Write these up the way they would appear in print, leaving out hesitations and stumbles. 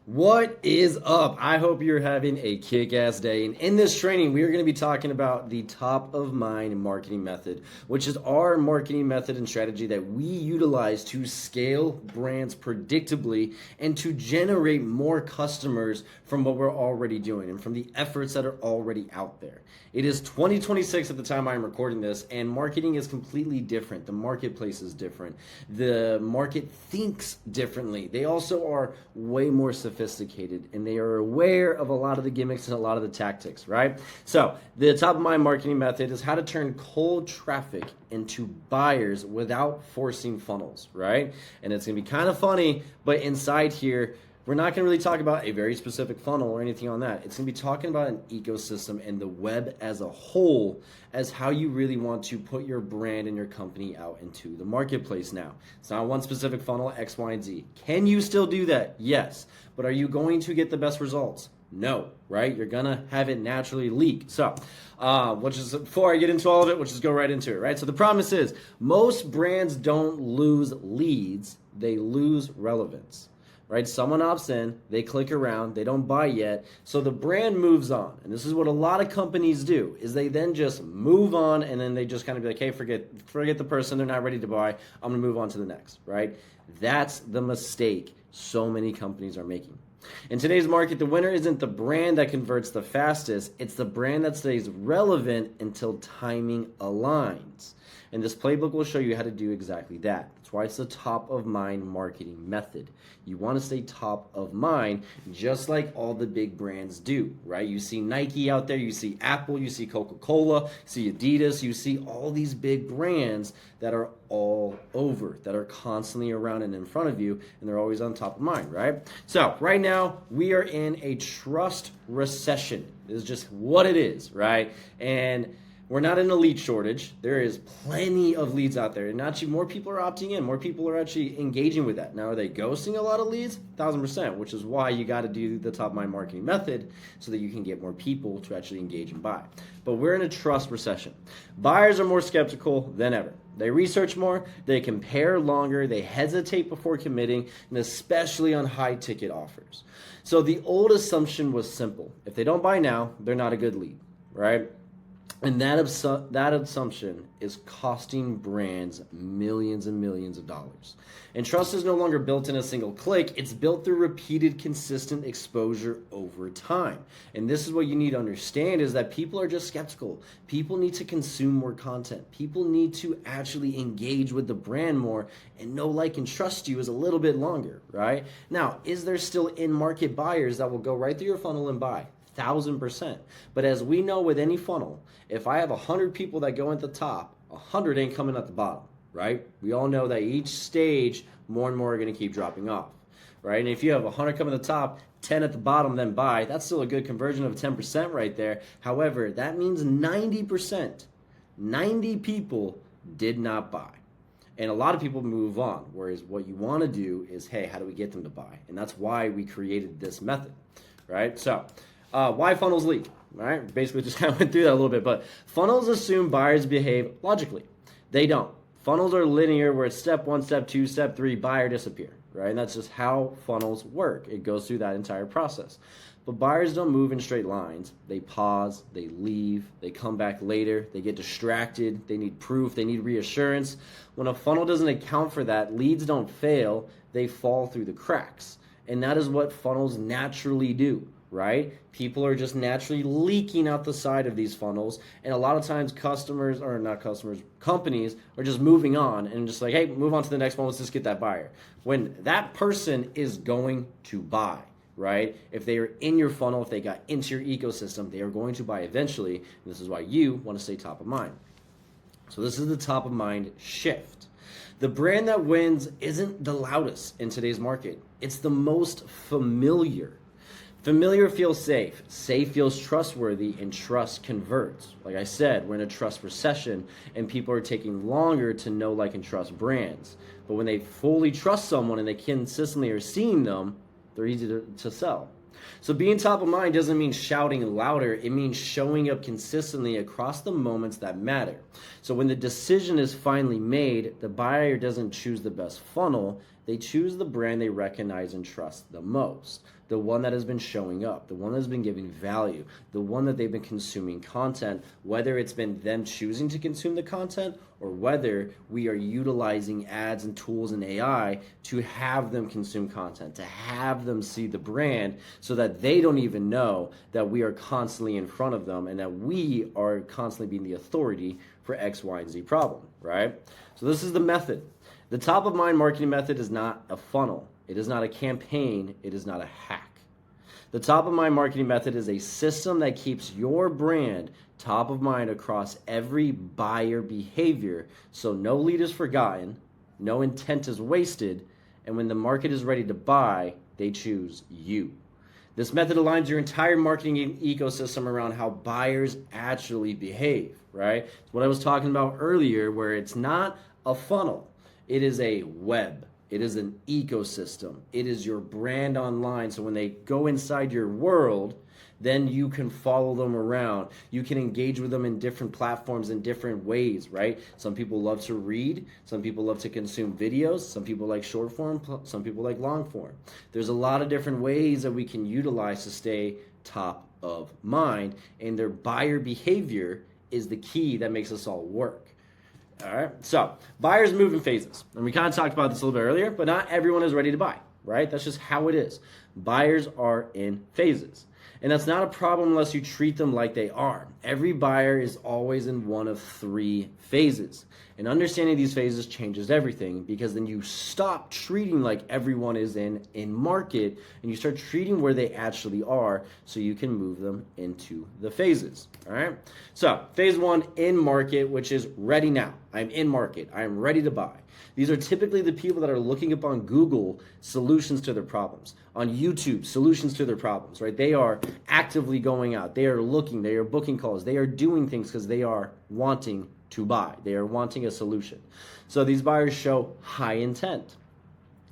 What is up? I hope you're having a kick-ass day. And in this training, we are going to be talking about the top of mind marketing method, which is our marketing method and strategy that we utilize to scale brands predictably and to generate more customers from what we're already doing and from the efforts that are already out there. It is 2026 at the time I'm recording this, and marketing is completely different. The marketplace is different. The market thinks differently. They also are way more sophisticated, and they are aware of a lot of the gimmicks and a lot of the tactics, right? So the top of mind marketing method is how to turn cold traffic into buyers without forcing funnels, right? And it's going to be kind of funny, but inside here, we're not going to really talk about a very specific funnel or anything on that. It's going to be talking about an ecosystem and the web as a whole as how you really want to put your brand and your company out into the marketplace now. It's not one specific funnel, X, Y, and Z. Can you still do that? Yes. But are you going to get the best results? No, right? You're going to have it naturally leak. So, before I get into all of it, we'll just go right into it, right? So the promise is most brands don't lose leads, they lose relevance. Right? Someone opts in, they click around, they don't buy yet, so the brand moves on. And this is what a lot of companies do, is they then just move on and then they just kind of be like, hey, forget the person, they're not ready to buy, I'm gonna move on to the next, right? That's the mistake so many companies are making. In today's market, the winner isn't the brand that converts the fastest, it's the brand that stays relevant until timing aligns. And this playbook will show you how to do exactly that. That's why it's the top of mind marketing method. You want to stay top of mind just like all the big brands do, right? You see Nike out there, you see Apple, you see Coca-Cola, you see Adidas, you see all these big brands that are all over, that are constantly around and in front of you, and they're always on top of mind, right? So right now, we are in a trust recession. This is just what it is, right? And we're not in a lead shortage. There is plenty of leads out there. And actually, more people are opting in. More people are actually engaging with that. Now, are they ghosting a lot of leads? 1,000%, which is why you got to do the top of mind marketing method so that you can get more people to actually engage and buy. But we're in a trust recession. Buyers are more skeptical than ever. They research more, they compare longer, they hesitate before committing, and especially on high-ticket offers. So the old assumption was simple. If they don't buy now, they're not a good lead, right? And that assumption is costing brands millions and millions of dollars. And trust is no longer built in a single click. It's built through repeated, consistent exposure over time. And this is what you need to understand is that people are just skeptical. People need to consume more content. People need to actually engage with the brand more and know, like, and trust you is a little bit longer, right? Now, is there still in-market buyers that will go right through your funnel and buy? 1,000%. But as we know with any funnel, if I have 100 people that go at the top, 100 ain't coming at the bottom, right? We all know that each stage, more and more are going to keep dropping off, right? And if you have 100 coming at the top, 10 at the bottom, then buy, that's still a good conversion of 10% right there. However, that means 90%, 90 people did not buy. And a lot of people move on, whereas what you want to do is, hey, how do we get them to buy? And that's why we created this method, right? So, why funnels leak, right? Basically just kind of went through that a little bit, but funnels assume buyers behave logically. They don't. Funnels are linear where it's step 1, step 2, step 3, buy or disappear, right? And that's just how funnels work. It goes through that entire process. But buyers don't move in straight lines. They pause, they leave, they come back later, they get distracted, they need proof, they need reassurance. When a funnel doesn't account for that, leads don't fail, they fall through the cracks. And that is what funnels naturally do. Right? People are just naturally leaking out the side of these funnels. And a lot of times companies are just moving on and just like, hey, move on to the next one. Let's just get that buyer. When that person is going to buy, right? If they are in your funnel, if they got into your ecosystem, they are going to buy eventually. And this is why you want to stay top of mind. So this is the top of mind shift. The brand that wins isn't the loudest in today's market. It's the most familiar. Familiar feels safe. Safe feels trustworthy, and trust converts. Like I said, we're in a trust recession, and people are taking longer to know, like, and trust brands. But when they fully trust someone and they consistently are seeing them, they're easy to sell. So being top of mind doesn't mean shouting louder. It means showing up consistently across the moments that matter. So when the decision is finally made, the buyer doesn't choose the best funnel. they choose the brand they recognize and trust the most, the one that has been showing up, the one that has been giving value, the one that they've been consuming content, whether it's been them choosing to consume the content or whether we are utilizing ads and tools and AI to have them consume content, to have them see the brand so that they don't even know that we are constantly in front of them and that we are constantly being the authority for X, Y, and Z problem, right? So this is the method. The top of mind marketing method is not a funnel. It is not a campaign. It is not a hack. The top of mind marketing method is a system that keeps your brand top of mind across every buyer behavior so no lead is forgotten, no intent is wasted, and when the market is ready to buy, they choose you. This method aligns your entire marketing ecosystem around how buyers actually behave, right? It's what I was talking about earlier, where it's not a funnel. It is a web. It is an ecosystem. It is your brand online. So when they go inside your world, then you can follow them around. You can engage with them in different platforms in different ways, right? Some people love to read. Some people love to consume videos. Some people like short form. Some people like long form. There's a lot of different ways that we can utilize to stay top of mind. And their buyer behavior is the key that makes us all work. All right, so buyers move in phases. And we kind of talked about this a little bit earlier, but not everyone is ready to buy, right? That's just how it is. Buyers are in phases. And that's not a problem unless you treat them like they are. Every buyer is always in one of three phases. And understanding these phases changes everything because then you stop treating like everyone is in market and you start treating where they actually are so you can move them into the phases. All right. So phase one, in market, which is ready now. I'm in market. I'm ready to buy. These are typically the people that are looking up on Google solutions to their problems, on YouTube solutions to their problems, right? They are actively going out. They are looking. They are booking calls. They are doing things because they are wanting to buy. They are wanting a solution. So these buyers show high intent.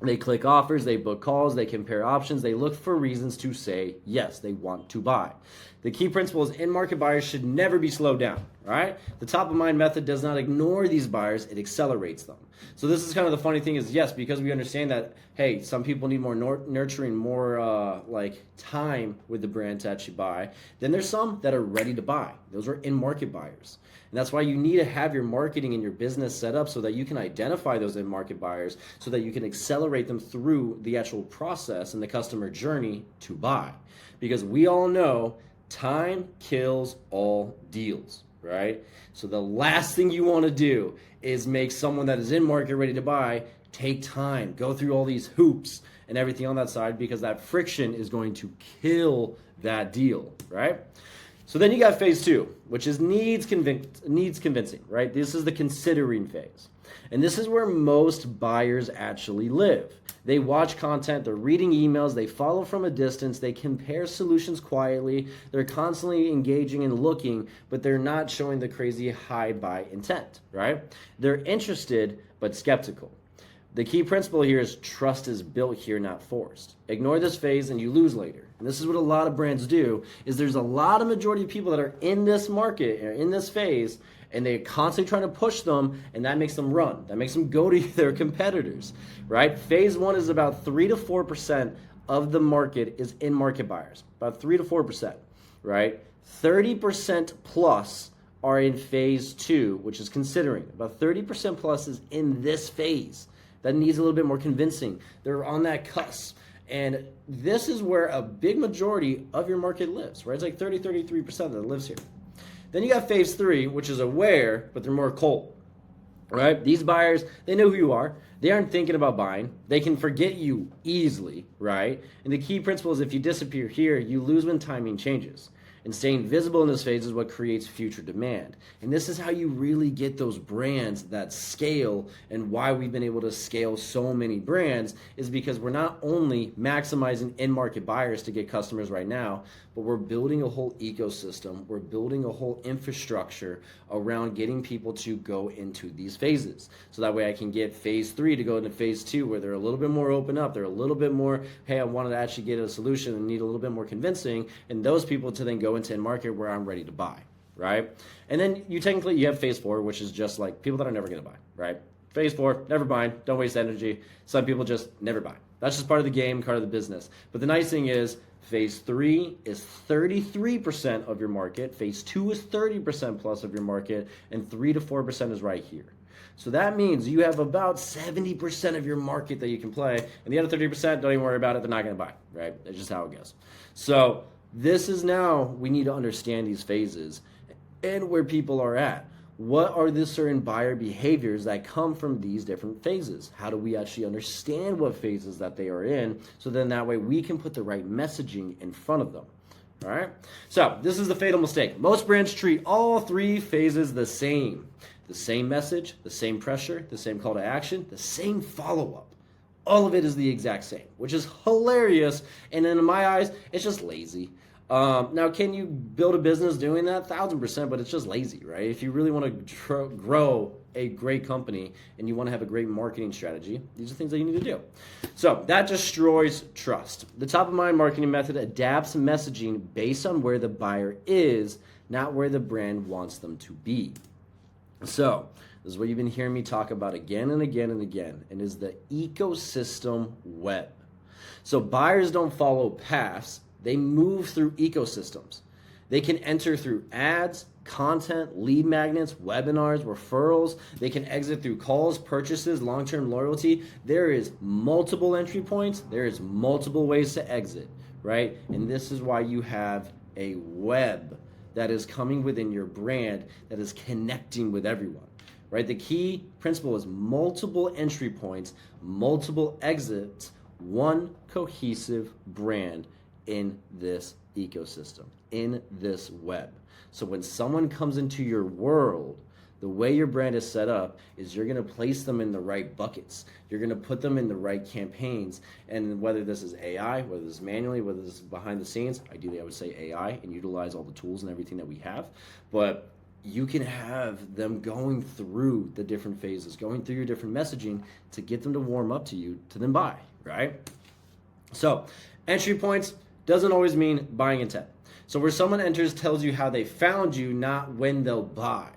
They click offers, they book calls, they compare options, they look for reasons to say yes, they want to buy. The key principle is in-market buyers should never be slowed down, right? The top-of-mind method does not ignore these buyers, it accelerates them. So this is kind of the funny thing is, yes, because we understand that, hey, some people need more nurturing, more time with the brand to actually buy. Then there's some that are ready to buy. Those are in-market buyers. And that's why you need to have your marketing and your business set up so that you can identify those in-market buyers so that you can accelerate them through the actual process and the customer journey to buy. Because we all know time kills all deals, right? So the last thing you want to do is make someone that is in market ready to buy take time, go through all these hoops and everything on that side because that friction is going to kill that deal, right? So then you got phase two, which is needs convincing, right? This is the considering phase. And this is where most buyers actually live. They watch content, they're reading emails, they follow from a distance, they compare solutions quietly, they're constantly engaging and looking, but they're not showing the crazy high buy intent, right? They're interested, but skeptical. The key principle here is trust is built here, not forced. Ignore this phase and you lose later. And this is what a lot of brands do, is there's a lot of majority of people that are in this market, or in this phase, and they're constantly trying to push them, and that makes them run. That makes them go to their competitors, right? Phase one is about 3 to 4% of the market is in market buyers, about 3 to 4%, right? 30% plus are in phase two, which is considering. About 30% plus is in this phase. That needs a little bit more convincing. They're on that cusp. And this is where a big majority of your market lives, right? It's like 33% that lives here. Then you got phase three, which is aware, but they're more cold, right? These buyers, they know who you are. They aren't thinking about buying. They can forget you easily, right? And the key principle is if you disappear here, you lose when timing changes. And staying visible in this phase is what creates future demand. And this is how you really get those brands that scale, and why we've been able to scale so many brands is because we're not only maximizing in-market buyers to get customers right now, but we're building a whole ecosystem. We're building a whole infrastructure around getting people to go into these phases. So that way I can get phase three to go into phase two where they're a little bit more open up. They're a little bit more, hey, I wanted to actually get a solution and need a little bit more convincing. And those people to then go into in market where I'm ready to buy, right? And then you have phase four, which is just like people that are never going to buy, right? Phase 4, never buying, don't waste energy. Some people just never buy. That's just part of the game, part of the business. But the nice thing is, phase 3 is 33% of your market, phase 2 is 30% plus of your market, and 3 to 4% is right here. So that means you have about 70% of your market that you can play, and the other 30%, don't even worry about it, they're not going to buy, right? It's just how it goes. So this is now, we need to understand these phases and where people are at. What are the certain buyer behaviors that come from these different phases? How do we actually understand what phases that they are in, so then that way we can put the right messaging in front of them? All right, so this is the fatal mistake. Most brands treat all 3 phases the same. The same message, the same pressure, the same call to action, the same follow-up. All of it is the exact same, which is hilarious. And in my eyes, it's just lazy. Now, can you build a business doing that? 1000%, but it's just lazy, right? If you really want to grow a great company and you want to have a great marketing strategy, these are things that you need to do. So that destroys trust. The top of mind marketing method adapts messaging based on where the buyer is, not where the brand wants them to be. So this is what you've been hearing me talk about again and again and again, and is the ecosystem web. So buyers don't follow paths, they move through ecosystems. They can enter through ads, content, lead magnets, webinars, referrals. They can exit through calls, purchases, long-term loyalty. There is multiple entry points. There is multiple ways to exit, right? And this is why you have a web that is coming within your brand, that is connecting with everyone, right? The key principle is multiple entry points, multiple exits, one cohesive brand in this ecosystem, in this web. So when someone comes into your world, the way your brand is set up is you're going to place them in the right buckets. You're going to put them in the right campaigns. And whether this is AI, whether this is manually, whether this is behind the scenes, ideally I would say AI and utilize all the tools and everything that we have. But you can have them going through the different phases, going through your different messaging to get them to warm up to you to then buy, right? So entry points doesn't always mean buying intent. So where someone enters tells you how they found you, not when they'll buy.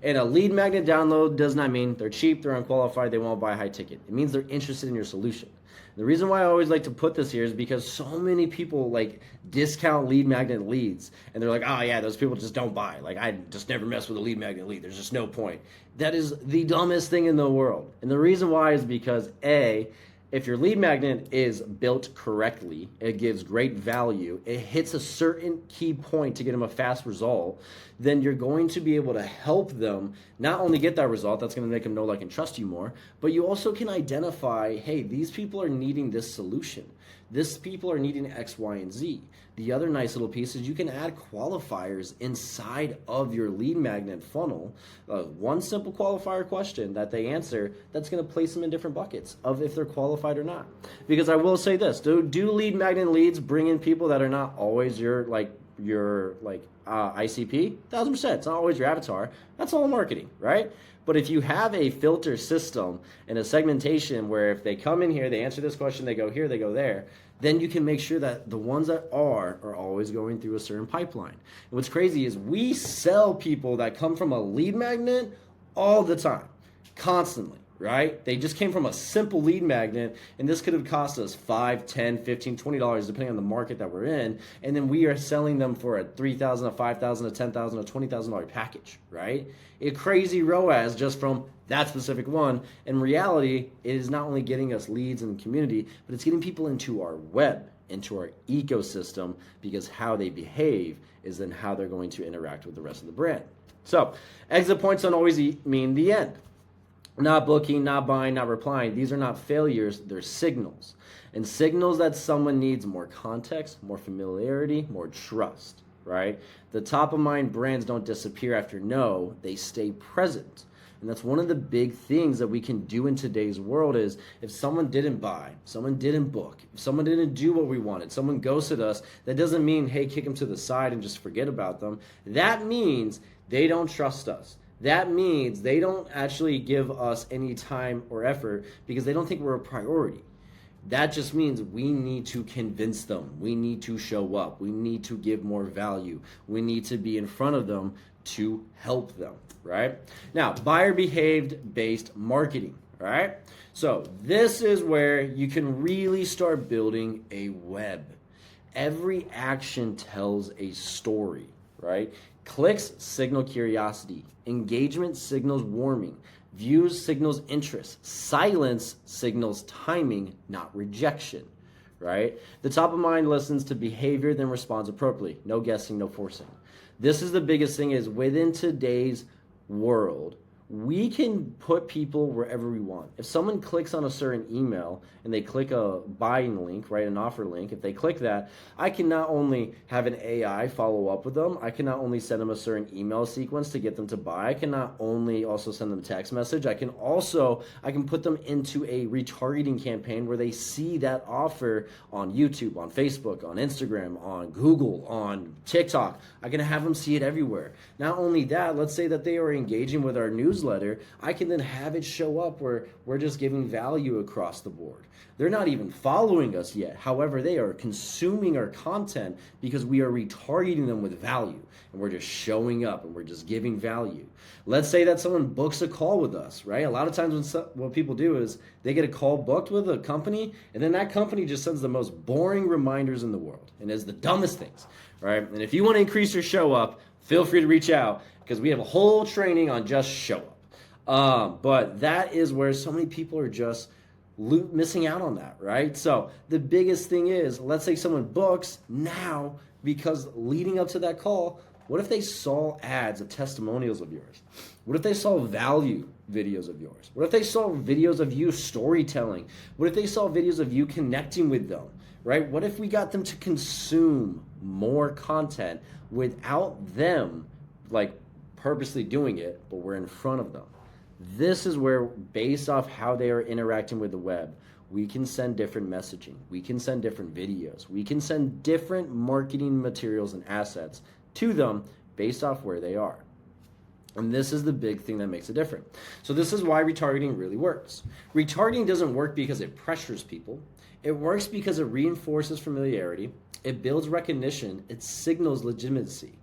And a lead magnet download does not mean they're cheap, they're unqualified, they won't buy high ticket. It means they're interested in your solution. The reason why I always like to put this here is because so many people like discount lead magnet leads. And they're like, oh yeah, those people just don't buy. Like I just never mess with a lead magnet lead. There's just no point. That is the dumbest thing in the world. And the reason why is because if your lead magnet is built correctly, it gives great value, it hits a certain key point to get them a fast result, then you're going to be able to help them not only get that result, that's going to make them know, like, and trust you more, but you also can identify, hey, these people are needing this solution. These people are needing X, Y, and Z. The other nice little piece is you can add qualifiers inside of your lead magnet funnel. One simple qualifier question that they answer that's going to place them in different buckets of if they're qualified or not. Because I will say this, do lead magnet leads bring in people that are not always your ICP? 1000%. It's not always your avatar. That's all marketing, right? But if you have a filter system and a segmentation where if they come in here, they answer this question, they go here, they go there, then you can make sure that the ones that are always going through a certain pipeline. And what's crazy is we sell people that come from a lead magnet all the time, constantly, right? They just came from a simple lead magnet, and this could have cost us $5, $10, $15, $20, depending on the market that we're in, and then we are selling them for a $3,000, a $5,000, a $10,000, a $20,000 package, right? A crazy ROAS just from that specific one. In reality, it is not only getting us leads in the community, but it's getting people into our web, into our ecosystem, because how they behave is then how they're going to interact with the rest of the brand. So exit points don't always mean the end. Not booking, not buying, not replying. These are not failures, they're signals. And signals that someone needs more context, more familiarity, more trust, right? The top of mind brands don't disappear after no, they stay present. And that's one of the big things that we can do in today's world is if someone didn't buy, someone didn't book, if someone didn't do what we wanted, someone ghosted us, that doesn't mean, hey, kick them to the side and just forget about them. That means they don't trust us. That means they don't actually give us any time or effort because they don't think we're a priority. That just means we need to convince them. We need to show up. We need to give more value. We need to be in front of them to help them, right? Now, buyer behaved based marketing. All right. So this is where you can really start building a web. Every action tells a story, right? Clicks signal curiosity. Engagement signals warming. Views signals interest. Silence signals timing, not rejection, right? The top of mind listens to behavior, then responds appropriately. No guessing, no forcing. This is the biggest thing is within today's world, we can put people wherever we want. If someone clicks on a certain email and they click a buying link, right, an offer link, if they click that, I can not only have an AI follow up with them, I can not only send them a certain email sequence to get them to buy, I can not only also send them a text message, I can put them into a retargeting campaign where they see that offer on YouTube, on Facebook, on Instagram, on Google, on TikTok. I can have them see it everywhere. Not only that, let's say that they are engaging with our newsletter, I can then have it show up where we're just giving value across the board. They're not even following us yet. However, they are consuming our content because we are retargeting them with value. And we're just showing up and we're just giving value. Let's say that someone books a call with us, right? A lot of times what people do is they get a call booked with a company, and then that company just sends the most boring reminders in the world and is the dumbest things, right? And if you want to increase your show up, feel free to reach out because we have a whole training on just show up. But that is where so many people are just missing out on that, right? So the biggest thing is, let's say someone books now because leading up to that call, what if they saw ads of testimonials of yours? What if they saw value videos of yours? What if they saw videos of you storytelling? What if they saw videos of you connecting with them, right? What if we got them to consume more content without them like purposely doing it, but we're in front of them? This is where, based off how they are interacting with the web, we can send different messaging. We can send different videos. We can send different marketing materials and assets to them based off where they are. And this is the big thing that makes it different. So this is why retargeting really works. Retargeting doesn't work because it pressures people. It works because it reinforces familiarity. It builds recognition. It signals legitimacy.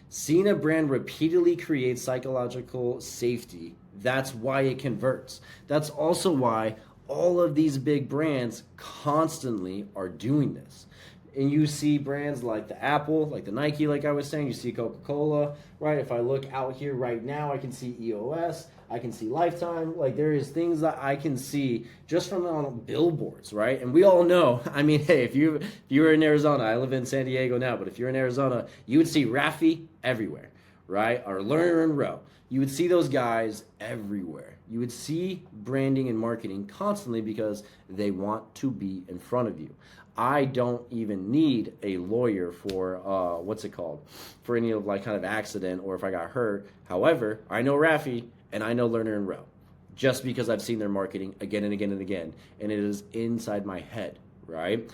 Seeing a brand repeatedly creates psychological safety. That's why it converts. That's also why all of these big brands constantly are doing this. And you see brands like the Apple, like the Nike, like I was saying, you see Coca-Cola, right? If I look out here right now, I can see EOS, I can see Lifetime. Like there is things that I can see just from on billboards, right? And we all know, I mean, hey, if you were in Arizona, I live in San Diego now, but if you're in Arizona, you would see Raffi everywhere, right? Or Lerner and Rowe. You would see those guys everywhere. You would see branding and marketing constantly because they want to be in front of you. I don't even need a lawyer for for any of like kind of accident or if I got hurt. However, I know Raffi and I know Lerner and Rowe just because I've seen their marketing again and again and again, and it is inside my head, right?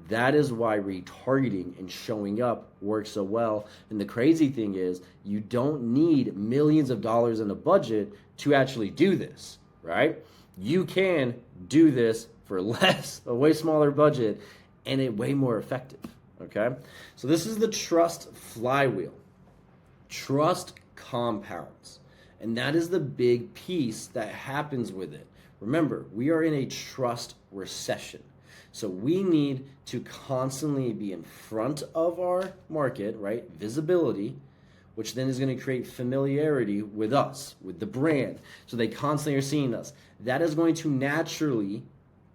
That is why retargeting and showing up works so well. And the crazy thing is, you don't need millions of dollars in a budget to actually do this, right? You can do this for less, a way smaller budget, and it way more effective, okay? So this is the trust flywheel. Trust compounds, and that is the big piece that happens with it. Remember, we are in a trust recession. So we need to constantly be in front of our market, right? Visibility, which then is going to create familiarity with us, with the brand. So they constantly are seeing us. That is going to naturally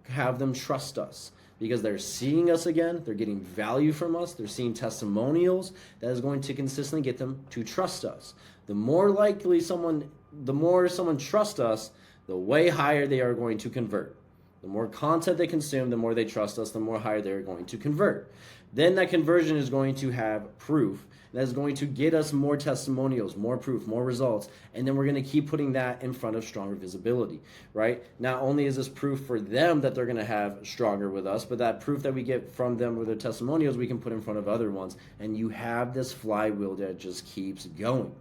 have them trust us because they're seeing us again. They're getting value from us. They're seeing testimonials. That is going to consistently get them to trust us. The more someone trusts us, the way higher they are going to convert. The more content they consume, the more they trust us, the more higher they're going to convert. Then that conversion is going to have proof. That is going to get us more testimonials, more proof, more results, and then we're going to keep putting that in front of stronger visibility, right? Not only is this proof for them that they're going to have stronger with us, but that proof that we get from them with their testimonials, we can put in front of other ones, and you have this flywheel that just keeps going.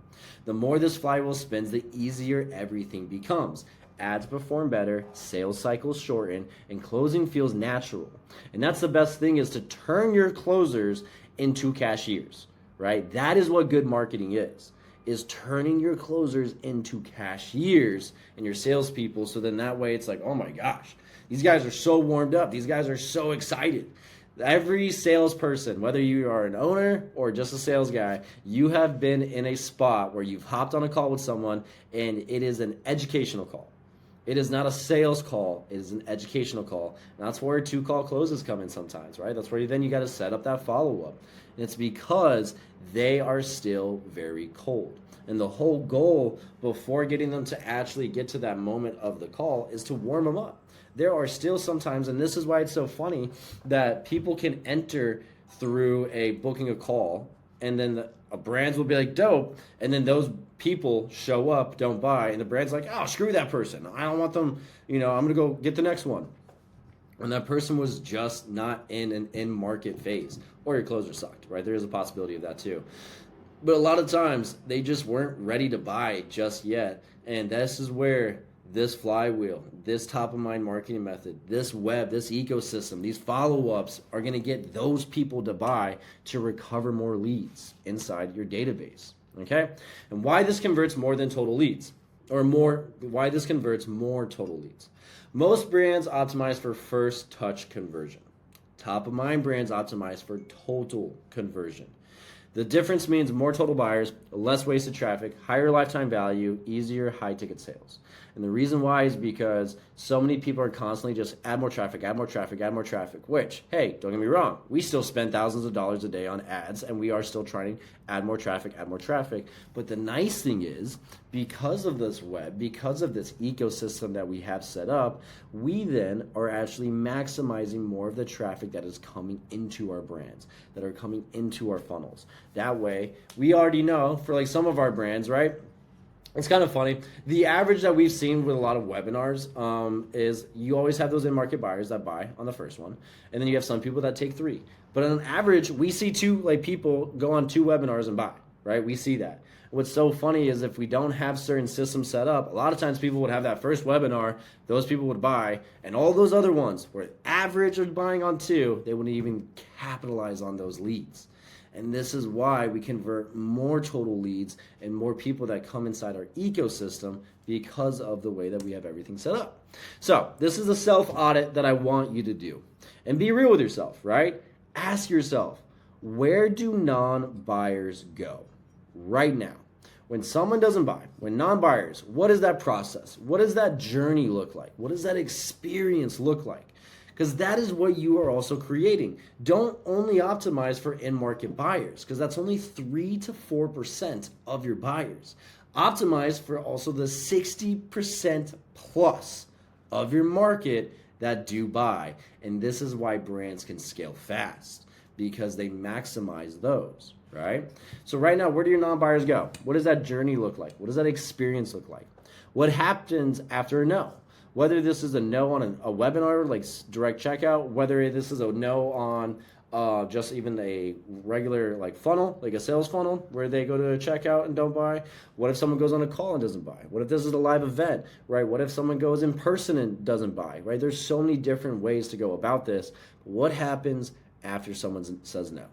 The more this flywheel spins, the easier everything becomes. Ads perform better, sales cycles shorten, and closing feels natural. And that's the best thing, is to turn your closers into cashiers, right? That is what good marketing is. is turning your closers into cashiers and your salespeople. So then that way it's like, oh my gosh, these guys are so warmed up. These guys are so excited. Every salesperson, whether you are an owner or just a sales guy, you have been in a spot where you've hopped on a call with someone and it is an educational call. It is not a sales call. It is an educational call. And that's where 2-call closes come in sometimes, right? That's where then you got to set up that follow-up. And it's because they are still very cold. And the whole goal before getting them to actually get to that moment of the call is to warm them up. There are still sometimes, and this is why it's so funny, that people can enter through a booking a call, and then brands will be like, dope, and then those people show up, don't buy, and the brand's like, oh, screw that person. I don't want them, I'm going to go get the next one. And that person was just not in an in-market phase, or your closer sucked, right? There is a possibility of that too. But a lot of times, they just weren't ready to buy just yet, and this is where this flywheel, this top-of-mind marketing method, this web, this ecosystem, these follow-ups are going to get those people to buy to recover more leads inside your database, okay? And why this converts more than total leads, or why this converts more total leads. Most brands optimize for first touch conversion. Top-of-mind brands optimize for total conversion. The difference means more total buyers, less wasted traffic, higher lifetime value, easier high-ticket sales. And the reason why is because so many people are constantly just add more traffic, add more traffic, add more traffic, which, hey, don't get me wrong, we still spend thousands of dollars a day on ads, and we are still trying to add more traffic, add more traffic. But the nice thing is, because of this web, because of this ecosystem that we have set up, we then are actually maximizing more of the traffic that is coming into our brands, that are coming into our funnels. That way, we already know for like some of our brands, right? It's kind of funny. The average that we've seen with a lot of webinars is you always have those in-market buyers that buy on the first one, and then you have some people that take 3. But on average, we see 2 people go on 2 webinars and buy, right? We see that. What's so funny is if we don't have certain systems set up, a lot of times people would have that first webinar, those people would buy, and all those other ones were average of buying on 2, they wouldn't even capitalize on those leads. And this is why we convert more total leads and more people that come inside our ecosystem because of the way that we have everything set up. So this is a self-audit that I want you to do. And be real with yourself, right? Ask yourself, where do non-buyers go right now? When someone doesn't buy, when non-buyers, what is that process? What does that journey look like? What does that experience look like? Because that is what you are also creating. Don't only optimize for in-market buyers, because that's only 3 to 4% of your buyers. Optimize for also the 60% plus of your market that do buy. And this is why brands can scale fast, because they maximize those, right? So right now, where do your non-buyers go? What does that journey look like? What does that experience look like? What happens after a no? Whether this is a no on a webinar like direct checkout, whether this is a no on just even a regular like funnel, like a sales funnel where they go to a checkout and don't buy. What if someone goes on a call and doesn't buy? What if this is a live event, right? What if someone goes in person and doesn't buy, right? There's so many different ways to go about this. What happens after someone says no?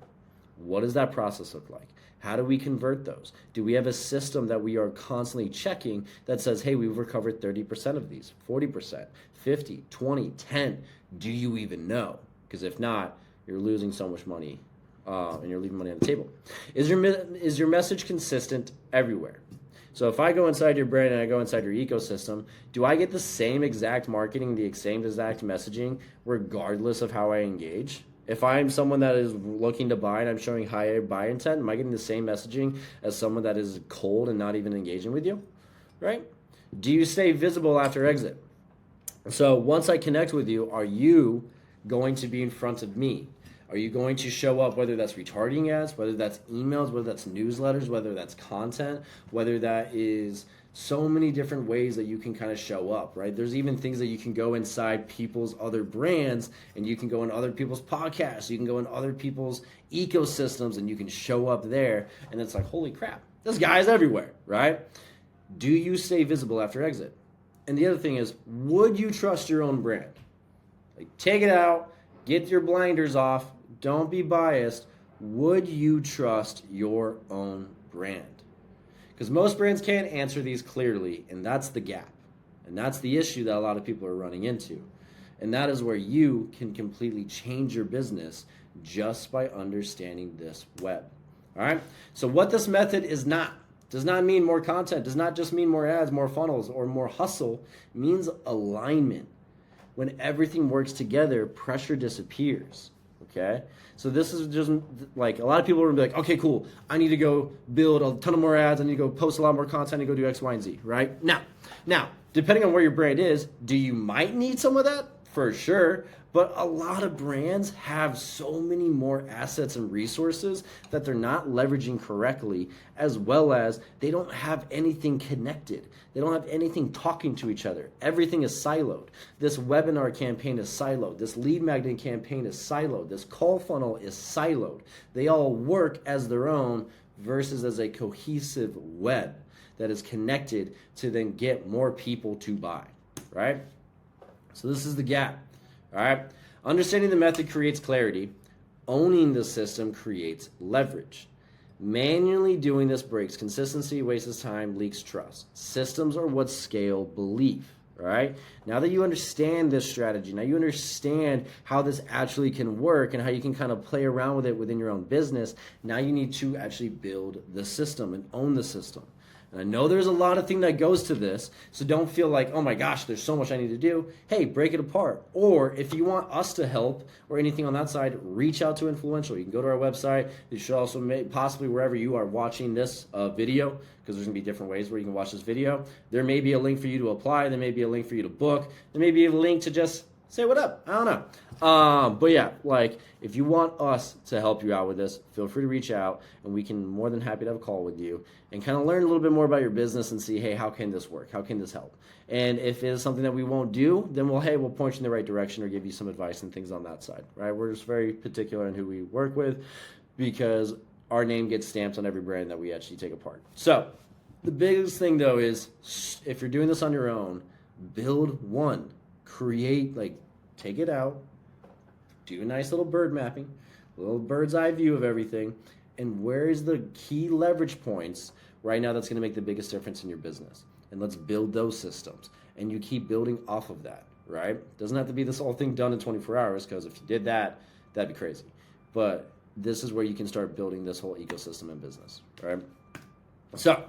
What does that process look like? How do we convert those? Do we have a system that we are constantly checking that says, hey, we've recovered 30% of these, 40%, 50, 20, 10? Do you even know? Because if not, you're losing so much money and you're leaving money on the table. Is your message consistent everywhere? So if I go inside your brand and I go inside your ecosystem, do I get the same exact marketing, the same exact messaging, regardless of how I engage? If I'm someone that is looking to buy and I'm showing high buy intent, am I getting the same messaging as someone that is cold and not even engaging with you, right? Do you stay visible after exit? So once I connect with you, are you going to be in front of me? Are you going to show up, whether that's retargeting ads, whether that's emails, whether that's newsletters, whether that's content, whether that is so many different ways that you can kind of show up, right? There's even things that you can go inside people's other brands, and you can go in other people's podcasts, you can go in other people's ecosystems, and you can show up there, and it's like, holy crap, this guy's everywhere, right? Do you stay visible after exit? And the other thing is, would you trust your own brand? Like, take it out, get your blinders off, don't be biased. Would you trust your own brand? Because most brands can't answer these clearly, and that's the gap. And that's the issue that a lot of people are running into. And that is where you can completely change your business just by understanding this web. All right? So what this method is not, does not mean more content, does not just mean more ads, more funnels, or more hustle. It means alignment. When everything works together, pressure disappears. Okay? So this is just like a lot of people are gonna be like, okay, cool. I need to go build a ton of more ads. I need to go post a lot more content. I need to go do X, Y, and Z, right? Now, depending on where your brand is, do you might need some of that? For sure. But a lot of brands have so many more assets and resources that they're not leveraging correctly, as well as they don't have anything connected. They don't have anything talking to each other. Everything is siloed. This webinar campaign is siloed. This lead magnet campaign is siloed. This call funnel is siloed. They all work as their own versus as a cohesive web that is connected to then get more people to buy, right? So this is the gap. All right. Understanding the method creates clarity. Owning the system creates leverage. Manually doing this breaks consistency, wastes time, leaks trust. Systems are what scale belief. All right. Now that you understand this strategy, now you understand how this actually can work and how you can kind of play around with it within your own business. Now you need to actually build the system and own the system. And I know there's a lot of thing that goes to this, so don't feel like, oh my gosh, there's so much I need to do. Hey, break it apart. Or if you want us to help or anything on that side, reach out to Influential. You can go to our website. You should also possibly wherever you are watching this video, because there's going to be different ways where you can watch this video. There may be a link for you to apply. There may be a link for you to book. There may be a link to just say what up. I don't know. But yeah, like if you want us to help you out with this, feel free to reach out and we can more than happy to have a call with you and kind of learn a little bit more about your business and see, hey, how can this work? How can this help? And if it is something that we won't do, then we'll point you in the right direction or give you some advice and things on that side, right? We're just very particular in who we work with because our name gets stamped on every brand that we actually take apart. So the biggest thing though is if you're doing this on your own, build one. Create, like, take it out, do a nice little bird mapping, a little bird's eye view of everything, and where's the key leverage points right now that's going to make the biggest difference in your business. And let's build those systems. And you keep building off of that, right? Doesn't have to be this whole thing done in 24 hours, because if you did that, that'd be crazy. But this is where you can start building this whole ecosystem in business, right? So,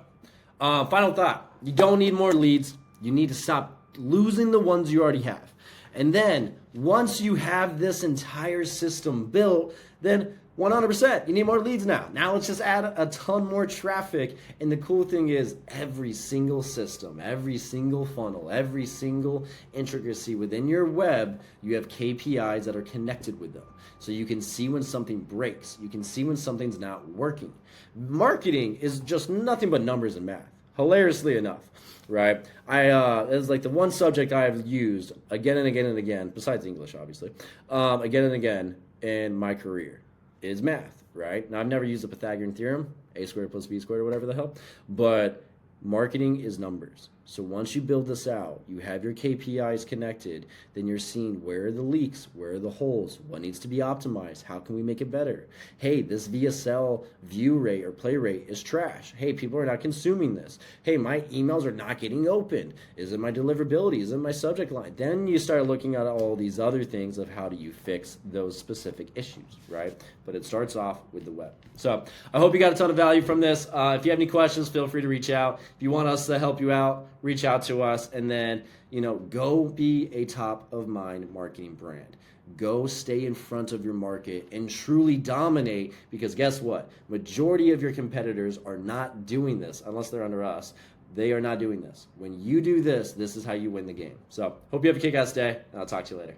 final thought. You don't need more leads. You need to stop losing the ones you already have. And then once you have this entire system built, then 100%, you need more leads now. Now let's just add a ton more traffic. And the cool thing is every single system, every single funnel, every single intricacy within your web, you have KPIs that are connected with them. So you can see when something breaks. You can see when something's not working. Marketing is just nothing but numbers and math, hilariously enough. Right, it's like the one subject I've used again and again and again, besides English, obviously, again and again in my career is math. Right now, I've never used the Pythagorean theorem, a squared plus b squared or whatever the hell, but marketing is numbers. So once you build this out, you have your KPIs connected, then you're seeing where are the leaks, where are the holes, what needs to be optimized, how can we make it better? Hey, this VSL view rate or play rate is trash. Hey, people are not consuming this. Hey, my emails are not getting opened. Is it my deliverability? Is it my subject line? Then you start looking at all these other things of how do you fix those specific issues, right? But it starts off with the web. So I hope you got a ton of value from this. If you have any questions, feel free to reach out. If you want us to help you out, reach out to us, and then, go be a top of mind marketing brand. Go stay in front of your market and truly dominate, because guess what? Majority of your competitors are not doing this unless they're under us. They are not doing this. When you do this, this is how you win the game. So hope you have a kick-ass day, and I'll talk to you later.